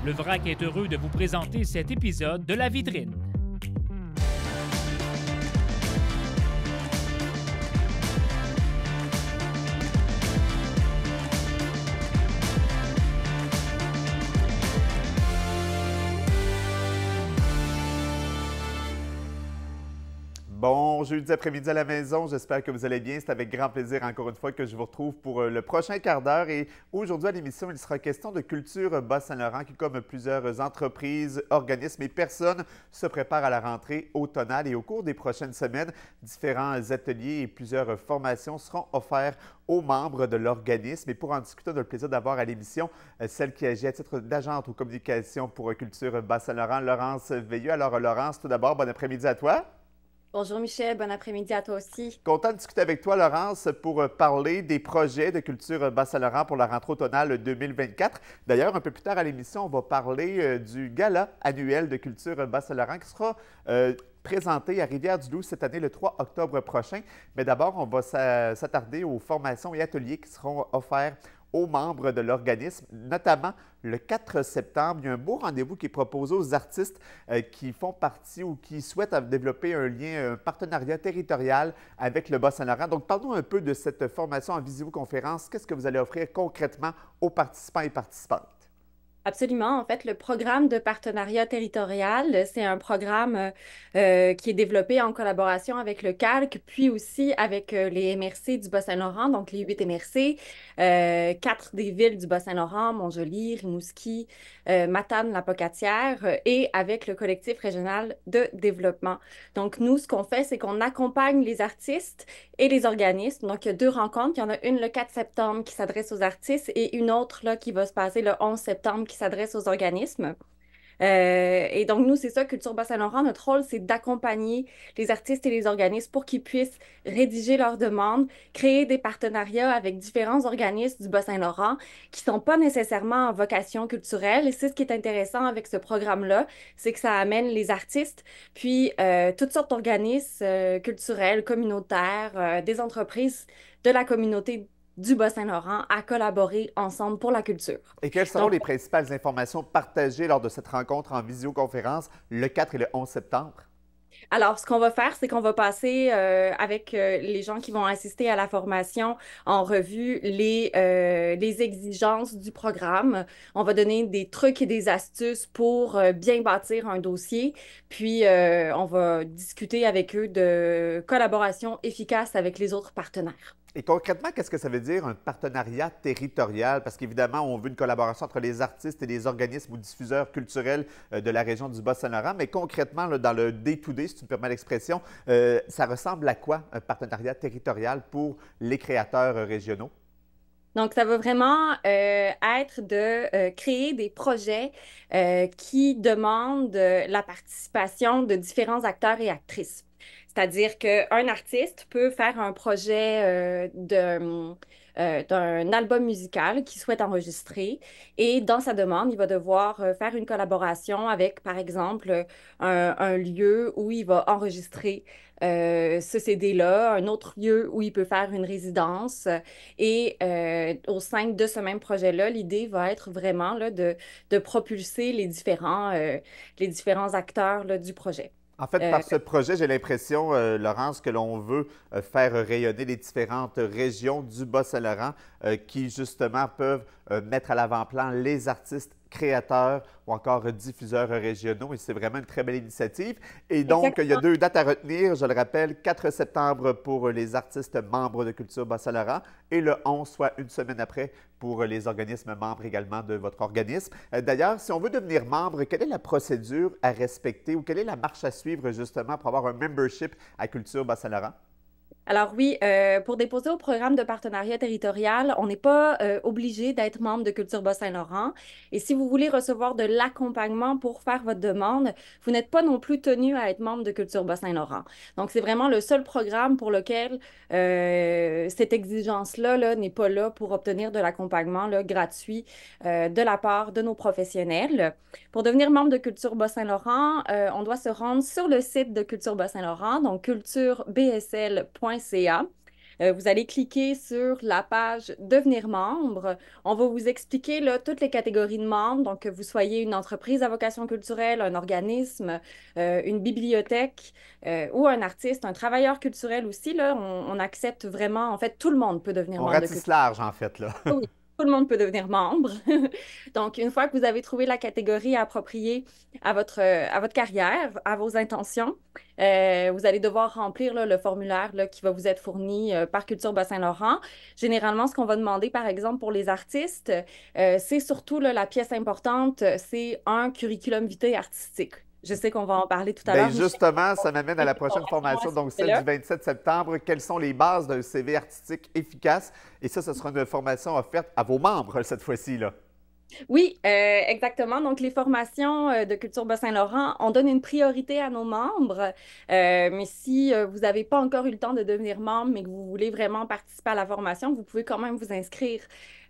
Le Vrac est heureux de vous présenter cet épisode de La Vitrine. Bon jeudi après-midi à la maison, j'espère que vous allez bien. C'est avec grand plaisir encore une fois que je vous retrouve pour le prochain quart d'heure. Et aujourd'hui à l'émission, il sera question de culture Bas-Saint-Laurent qui, comme plusieurs entreprises, organismes et personnes, se préparent à la rentrée automnale. Et au cours des prochaines semaines, différents ateliers et plusieurs formations seront offerts aux membres de l'organisme. Et pour en discuter, on a le plaisir d'avoir à l'émission celle qui agit à titre d'agente aux communications pour culture Bas-Saint-Laurent, Laurence Veilleux. Alors Laurence, tout d'abord, bon après-midi à toi. Bonjour Michel, bon après-midi à toi aussi. Content de discuter avec toi, Laurence, pour parler des projets de culture Bas-Saint-Laurent pour la rentrée automnale 2024. D'ailleurs, un peu plus tard à l'émission, on va parler du gala annuel de culture Bas-Saint-Laurent qui sera présenté à Rivière-du-Loup cette année, le 3 octobre prochain. Mais d'abord, on va s'attarder aux formations et ateliers qui seront offerts aux membres de l'organisme, notamment le 4 septembre. Il y a un beau rendez-vous qui est proposé aux artistes qui font partie ou qui souhaitent développer un lien, un partenariat territorial avec le Bas-Saint-Laurent. Donc, parlons un peu de cette formation en visioconférence. Qu'est-ce que vous allez offrir concrètement aux participants et participantes? Absolument. En fait, le programme de partenariat territorial, c'est un programme qui est développé en collaboration avec le Calque, puis aussi avec les MRC du Bas-Saint-Laurent, donc les 8 MRC, 4 des villes du Bas-Saint-Laurent, Montjoly, Rimouski, Matane, La Pocatière, et avec le collectif régional de développement. Donc, nous, ce qu'on fait, c'est qu'on accompagne les artistes et les organismes. Donc, il y a 2 rencontres. Il y en a une le 4 septembre qui s'adresse aux artistes et une autre là, qui va se passer le 11 septembre qui s'adresse aux organismes. Et donc, nous, c'est ça, Culture Bas-Saint-Laurent. Notre rôle, c'est d'accompagner les artistes et les organismes pour qu'ils puissent rédiger leurs demandes, créer des partenariats avec différents organismes du Bas-Saint-Laurent qui ne sont pas nécessairement en vocation culturelle. Et c'est ce qui est intéressant avec ce programme-là, c'est que ça amène les artistes, puis toutes sortes d'organismes culturels, communautaires, des entreprises de la communauté du Bas-Saint-Laurent à collaborer ensemble pour la culture. Et quelles seront les principales informations partagées lors de cette rencontre en visioconférence le 4 et le 11 septembre? Alors, ce qu'on va faire, c'est qu'on va passer avec les gens qui vont assister à la formation en revue les exigences du programme. On va donner des trucs et des astuces pour bien bâtir un dossier. Puis, on va discuter avec eux de collaboration efficace avec les autres partenaires. Et concrètement, qu'est-ce que ça veut dire un partenariat territorial? Parce qu'évidemment, on veut une collaboration entre les artistes et les organismes ou diffuseurs culturels de la région du Bas-Saint-Laurent. Mais concrètement, là, dans le day-to-day, si tu me permets l'expression, ça ressemble à quoi un partenariat territorial pour les créateurs régionaux? Donc, ça va vraiment être de créer des projets qui demandent la participation de différents acteurs et actrices. C'est-à-dire qu'un artiste peut faire un projet d'un album musical qu'il souhaite enregistrer et dans sa demande, il va devoir faire une collaboration avec, par exemple, un lieu où il va enregistrer ce CD-là, un autre lieu où il peut faire une résidence. Et au sein de ce même projet-là, l'idée va être vraiment là, de propulser les différents acteurs là, du projet. En fait, par ce projet, j'ai l'impression, Laurence, que l'on veut faire rayonner les différentes régions du Bas-Saint-Laurent qui, justement, peuvent mettre à l'avant-plan les artistes créateurs ou encore diffuseurs régionaux. Et c'est vraiment une très belle initiative. Et donc, Exactement. il y a 2 dates à retenir. Je le rappelle, 4 septembre pour les artistes membres de Culture Bas-Saint-Laurent et le 11, soit une semaine après, pour les organismes membres également de votre organisme. D'ailleurs, si on veut devenir membre, quelle est la procédure à respecter ou quelle est la marche à suivre justement pour avoir un membership à Culture Bas-Saint-Laurent? Alors oui, pour déposer au programme de partenariat territorial, on n'est pas obligé d'être membre de Culture Bas-Saint-Laurent. Et si vous voulez recevoir de l'accompagnement pour faire votre demande, vous n'êtes pas non plus tenu à être membre de Culture Bas-Saint-Laurent. Donc, c'est vraiment le seul programme pour lequel cette exigence-là là, n'est pas là pour obtenir de l'accompagnement là, gratuit de la part de nos professionnels. Pour devenir membre de Culture Bas-Saint-Laurent, on doit se rendre sur le site de Culture Bas-Saint-Laurent, donc culturebsl.ca. Vous allez cliquer sur la page Devenir membre. On va vous expliquer là, toutes les catégories de membres, donc que vous soyez une entreprise à vocation culturelle, un organisme, une bibliothèque ou un artiste, un travailleur culturel aussi. Là, on accepte vraiment, en fait, tout le monde peut devenir On membre de ratisse Culture. large, en fait, là. Oui, tout le monde peut devenir membre. Donc, une fois que vous avez trouvé la catégorie appropriée à votre carrière, à vos intentions, vous allez devoir remplir là, le formulaire là, qui va vous être fourni par Culture Bas-Saint-Laurent. Généralement, ce qu'on va demander, par exemple, pour les artistes, c'est surtout là, la pièce importante, c'est un curriculum vitae artistique. Je sais qu'on va en parler tout à Bien, l'heure, Michel. justement, ça m'amène à la prochaine Information formation, à ce donc celle sujet-là. du 27 septembre. Quelles sont les bases d'un CV artistique efficace? Et ça, ce sera une formation offerte à vos membres cette fois-ci, là. Oui, exactement. Donc, les formations de Culture Bas-Saint-Laurent, on donne une priorité à nos membres. Mais si vous n'avez pas encore eu le temps de devenir membre, mais que vous voulez vraiment participer à la formation, vous pouvez quand même vous inscrire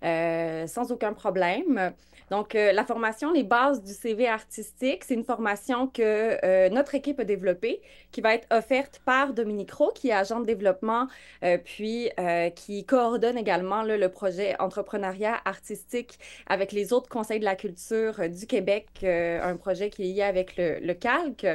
sans aucun problème. Donc, la formation, les bases du CV artistique, c'est une formation que notre équipe a développée, qui va être offerte par Dominique Roux, qui est agent de développement, puis qui coordonne également là, le projet entrepreneuriat artistique avec les autres conseils de la culture du Québec, un projet qui est lié avec le calque.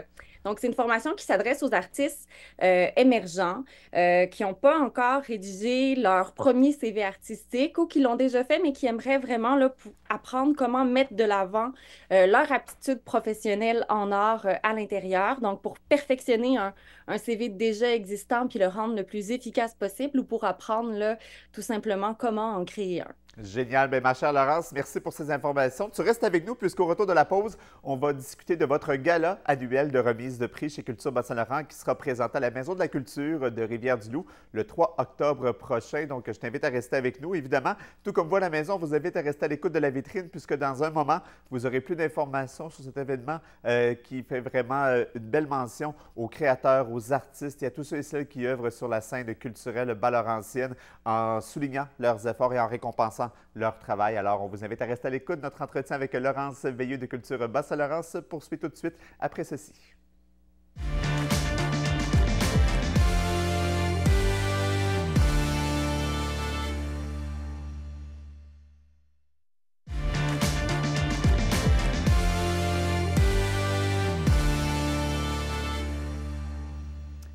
Donc, c'est une formation qui s'adresse aux artistes émergents qui n'ont pas encore rédigé leur premier CV artistique ou qui l'ont déjà fait, mais qui aimeraient vraiment là, apprendre comment mettre de l'avant leur aptitude professionnelle en art à l'intérieur. Donc, pour perfectionner un CV déjà existant puis le rendre le plus efficace possible ou pour apprendre là, tout simplement comment en créer un. Génial. Bien, ma chère Laurence, merci pour ces informations. Tu restes avec nous puisqu'au retour de la pause, on va discuter de votre gala annuel de remise de prix chez Culture Bas-Saint-Laurent qui sera présenté à la Maison de la Culture de Rivière-du-Loup le 3 octobre prochain. Donc, je t'invite à rester avec nous. Évidemment, tout comme vous à la maison, je vous invite à rester à l'écoute de la vitrine puisque dans un moment, vous aurez plus d'informations sur cet événement qui fait vraiment une belle mention aux créateurs, aux artistes et à tous ceux et celles qui œuvrent sur la scène culturelle bas-laurentienne en soulignant leurs efforts et en récompensant leur travail. Alors, on vous invite à rester à l'écoute. Notre entretien avec Laurence Veilleux de Culture Bas-Saint-Laurent se poursuit tout de suite après ceci.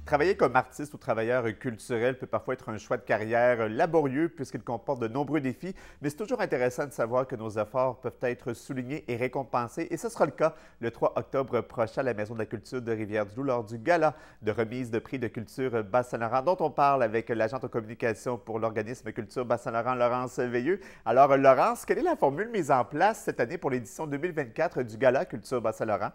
Travailler comme artiste ou travailleur culturel peut parfois être un choix de carrière laborieux puisqu'il comporte de nombreux défis, mais c'est toujours intéressant de savoir que nos efforts peuvent être soulignés et récompensés. Et ce sera le cas le 3 octobre prochain à la Maison de la Culture de Rivière-du-Loup lors du gala de remise de prix de Culture Bas-Saint-Laurent dont on parle avec l'agente en communication pour l'organisme Culture Bas-Saint-Laurent, Laurence Veilleux. Alors, Laurence, quelle est la formule mise en place cette année pour l'édition 2024 du gala Culture Bas-Saint-Laurent?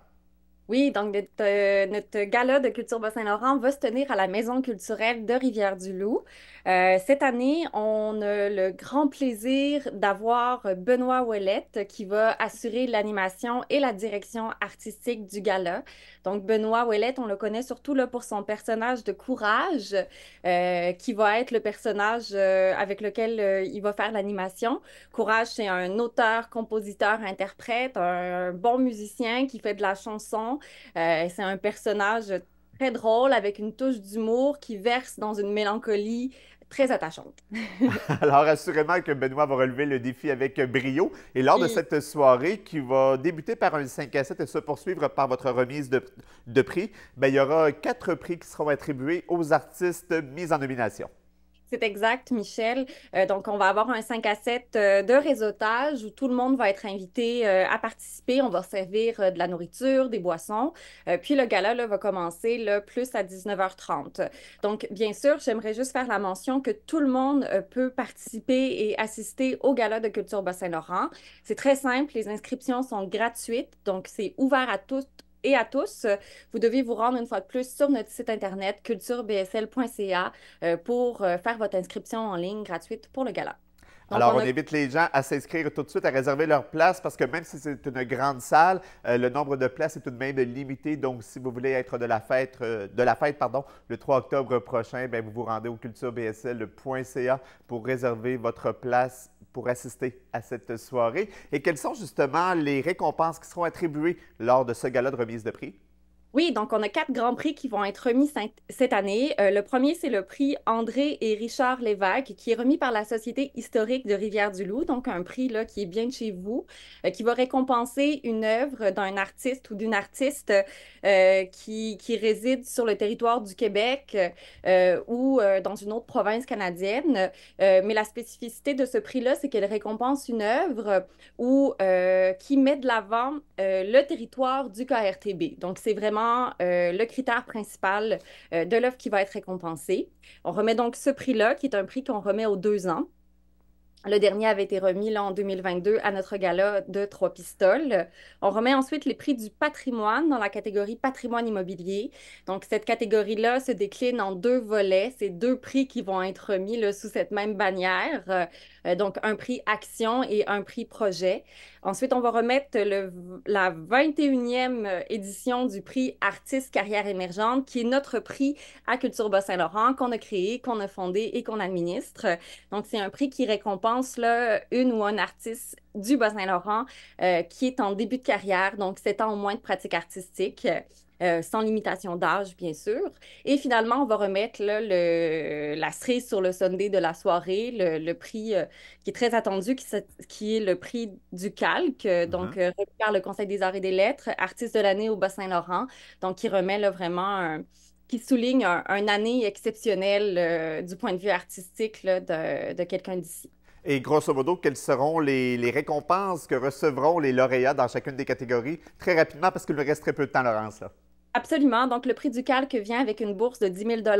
Oui, donc notre gala de Culture Bas-Saint-Laurent va se tenir à la Maison culturelle de Rivière-du-Loup. Cette année, on a le grand plaisir d'avoir Benoît Ouellette qui va assurer l'animation et la direction artistique du gala. Donc, Benoît Ouellette, on le connaît surtout là, pour son personnage de Courage, qui va être le personnage avec lequel il va faire l'animation. Courage, c'est un auteur, compositeur, interprète, un bon musicien qui fait de la chanson. C'est un personnage très drôle avec une touche d'humour qui verse dans une mélancolie très attachante. Alors, assurément que Benoît va relever le défi avec brio. Et lors de Puis, cette soirée qui va débuter par un 5 à 7 et se poursuivre par votre remise de prix, bien, il y aura 4 prix qui seront attribués aux artistes mis en nomination. c'est exact, Michel. Donc, on va avoir un 5 à 7 de réseautage où tout le monde va être invité à participer. On va servir de la nourriture, des boissons. Puis le gala là, va commencer là, plus à 19h30. Donc, bien sûr, j'aimerais juste faire la mention que tout le monde peut participer et assister au gala de Culture Bas-Saint-Laurent. C'est très simple, les inscriptions sont gratuites, donc c'est ouvert à tous et à tous. Vous devez vous rendre une fois de plus sur notre site internet culturebsl.ca pour faire votre inscription en ligne gratuite pour le gala. Donc, Alors, on on a invite les gens à s'inscrire tout de suite, à réserver leur place parce que même si c'est une grande salle, le nombre de places est tout de même limité. Donc, si vous voulez être de la fête, pardon, le 3 octobre prochain, bien, vous vous rendez au culturebsl.ca pour réserver votre place pour assister à cette soirée. Et quelles sont justement les récompenses qui seront attribuées lors de ce gala de remise de prix? Oui, donc on a 4 grands prix qui vont être remis cette année. Le premier, c'est le prix André et Richard Lévesque, qui est remis par la Société historique de Rivière-du-Loup, donc un prix là, qui est bien de chez vous, qui va récompenser une œuvre d'un artiste ou d'une artiste qui réside sur le territoire du Québec ou dans une autre province canadienne. Mais la spécificité de ce prix-là, c'est qu'elle récompense une œuvre qui met de l'avant le territoire du KRTB. Donc, c'est vraiment le critère principal de l'œuvre qui va être récompensée. On remet donc ce prix-là, qui est un prix qu'on remet aux 2 ans. Le dernier avait été remis là, en 2022 à notre gala de Trois Pistoles. On remet ensuite les prix du patrimoine dans la catégorie patrimoine immobilier. Donc, cette catégorie-là se décline en 2 volets. C'est 2 prix qui vont être remis là, sous cette même bannière. Donc, un prix action et un prix projet. Ensuite, on va remettre la 21e édition du prix Artiste Carrière émergente, qui est notre prix à Culture Bas-Saint-Laurent qu'on a créé, qu'on a fondé et qu'on administre. Donc, c'est un prix qui récompense là, une ou un artiste du Bas-Saint-Laurent qui est en début de carrière, donc 7 ans au moins de pratique artistique. Sans limitation d'âge, bien sûr. Et finalement, on va remettre là, la cerise sur le sundae de la soirée, le prix qui est très attendu, qui est le prix du calque, donc remis par le Conseil des arts et des lettres, artiste de l'année au Bas-Saint-Laurent, donc qui remet là, vraiment qui souligne une année exceptionnelle du point de vue artistique là, de quelqu'un d'ici. Et grosso modo, quelles seront les récompenses que recevront les lauréats dans chacune des catégories? Très rapidement, parce qu'il me reste très peu de temps, Laurence. Là. Absolument. Donc, le prix du calque vient avec une bourse de 10 000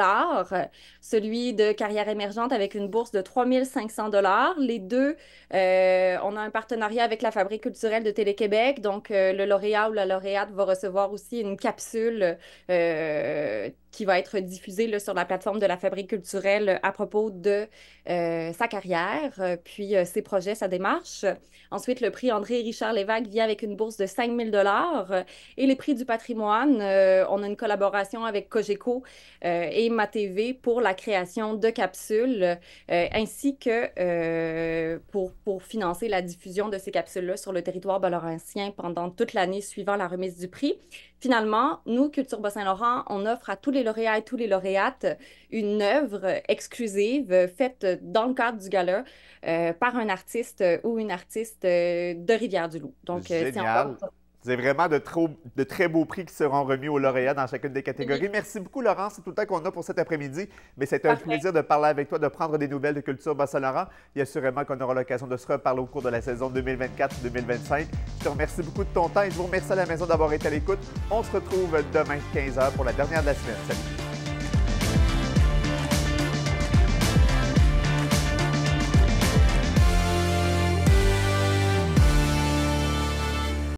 celui de carrière émergente avec une bourse de 3 500 Les deux, on a un partenariat avec la Fabrique culturelle de Télé-Québec. Donc, le lauréat ou la lauréate va recevoir aussi une capsule qui va être diffusée là, sur la plateforme de la Fabrique culturelle à propos de sa carrière, puis ses projets, sa démarche. Ensuite, le prix André et Richard Lévesque vient avec une bourse de 5 000 et les prix du patrimoine, on a une collaboration avec Cogeco et MaTV pour la création de capsules, ainsi que pour financer la diffusion de ces capsules-là sur le territoire bas-laurentien pendant toute l'année suivant la remise du prix. Finalement, nous, Culture Bas-Saint-Laurent, on offre à tous les lauréats et tous les lauréates une œuvre exclusive faite dans le cadre du gala par un artiste ou une artiste de Rivière-du-Loup. Donc, c'est Génial. C'est vraiment de très beaux prix qui seront remis aux lauréats dans chacune des catégories. Merci beaucoup, Laurence. C'est tout le temps qu'on a pour cet après-midi. Mais c'était un plaisir de parler avec toi, de prendre des nouvelles de Culture Bas-Saint-Laurent. Il y a sûrement qu'on aura l'occasion de se reparler au cours de la saison 2024-2025. Je te remercie beaucoup de ton temps et je vous remercie à la maison d'avoir été à l'écoute. On se retrouve demain 15h pour la dernière de la semaine. Salut!